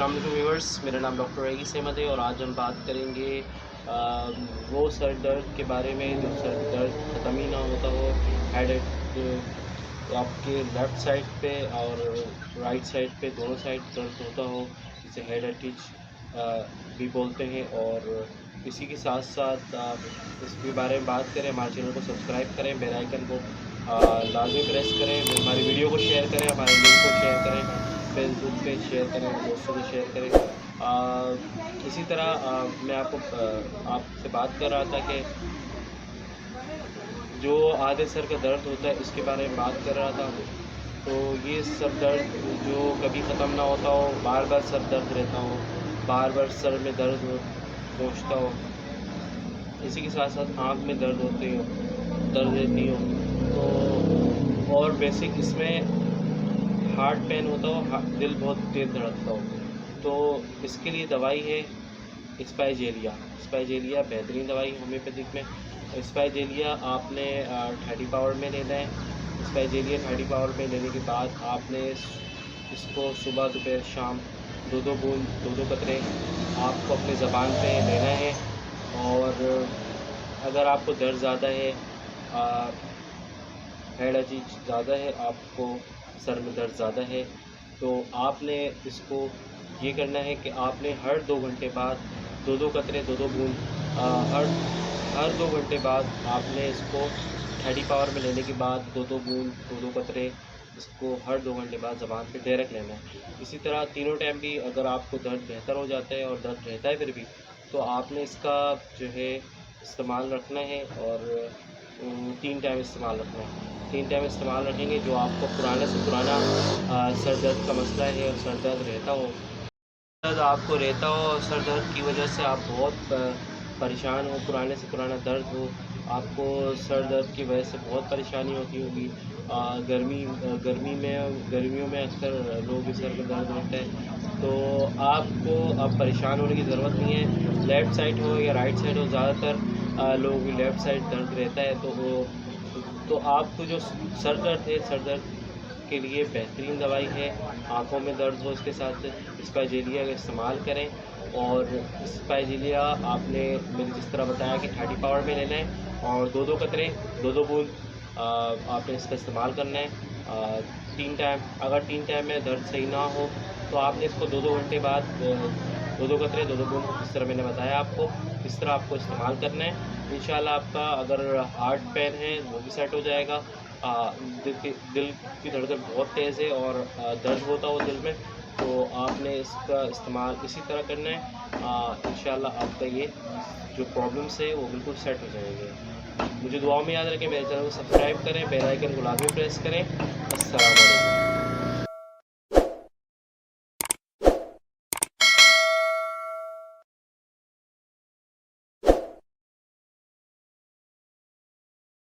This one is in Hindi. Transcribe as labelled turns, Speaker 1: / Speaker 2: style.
Speaker 1: अस्सलाम वालेकुम व्यूअर्स, मेरा नाम डॉक्टर रईस अहमद है और आज हम बात करेंगे वो सर दर्द के बारे में जो सर दर्द ख़त्म ही ना होता हो। हेडेक आपके लेफ़्ट साइड पे और राइट साइड पे दोनों साइड दर्द होता हो, जिसे हेडेक भी बोलते हैं। और इसी के साथ साथ इसके बारे में बात करें, हमारे चैनल को सब्सक्राइब करें, बेल आइकन को लाजमी प्रेस करें, हमारी वीडियो को शेयर करें, हमारे लिंक को शेयर करें, फेसबुक पे शेयर करें, दोस्तों को शेयर करें। इसी तरह मैं आपसे बात कर रहा था कि जो आधे सर का दर्द होता है इसके बारे में बात कर रहा था। तो ये सर दर्द जो कभी ख़त्म ना होता हो, बार बार सर दर्द रहता हो, बार बार सर में दर्द पहुँचता हो, इसी के साथ साथ आँख में दर्द रहती हो, तो और बेसिक इसमें हार्ट पेन होता हो, दिल बहुत तेज़ धड़कता हो, तो इसके लिए दवाई है स्पाइजेलिया बेहतरीन दवाई होम्योपैथिक में। स्पाइजेलिया आपने 30 पावर में लेना है। स्पाइजेलिया 30 पावर में लेने के बाद आपने इसको सुबह दोपहर शाम दो बूंद दो कतरे आपको अपने ज़बान पे लेना है। और अगर आपको दर्द ज़्यादा है, हेड अजीज ज़्यादा है, आपको सर में दर्द ज़्यादा है, तो आपने इसको ये करना है कि आपने हर 2 घंटे बाद दो कतरे दो बूंद हर 2 घंटे बाद आपने इसको 30 पावर में लेने के बाद दो बूंद दो कतरे इसको हर 2 घंटे बाद ज़बान पे डायरेक्ट लेना है। इसी तरह तीनों टाइम भी अगर आपको दर्द बेहतर हो जाता है और दर्द रहता है फिर भी, तो आपने इसका जो है इस्तेमाल रखना है। और 3 टाइम इस्तेमाल रखना है। 3 टाइम इस्तेमाल रखेंगे। जो आपको पुराने से पुराना सर दर्द का मसला है और सर दर्द रहता हो, दर्द आपको रहता हो और सर दर्द की वजह से आप बहुत परेशान हो, पुराने से पुराना दर्द हो, आपको सर दर्द की वजह से बहुत परेशानी होती होगी। गर्मियों में अक्सर लोगों के सर में दर्द रहता है, तो आपको अब परेशान होने की ज़रूरत नहीं है। लेफ़्ट साइड हो या राइट साइड हो, ज़्यादातर लोगों की लेफ़्ट साइड दर्द रहता है, तो आपको जो सर दर्द के लिए बेहतरीन दवाई है। आँखों में दर्द हो, इसके साथ स्पाइजेलिया का इस्तेमाल करें। और स्पाइजेलिया आपने मैंने जिस तरह बताया कि 30 पावर में लेना है और दो कतरे दो बूंद आपने इसका इस्तेमाल करना है 3 टाइम। अगर 3 टाइम में दर्द सही ना हो तो आपने इसको दो घंटे बाद दो कतरे दो बूंद जिस तरह मैंने बताया आपको, इस तरह आपको इस्तेमाल करना है। इंशाल्लाह आपका अगर हार्ट पेन है वो भी सेट हो जाएगा। दिल की धड़कन बहुत तेज़ है और दर्द होता हो दिल में, तो आपने इसका इस्तेमाल इसी तरह करना है। इंशाल्लाह आपका ये जो प्रॉब्लम्स है वो बिल्कुल सेट हो जाएंगे। मुझे दुआओं में याद रखें, मेरे चैनल को सब्सक्राइब करें, बेल आइकन को लाजमी प्रेस करें। अस्सलाम वालेकुम।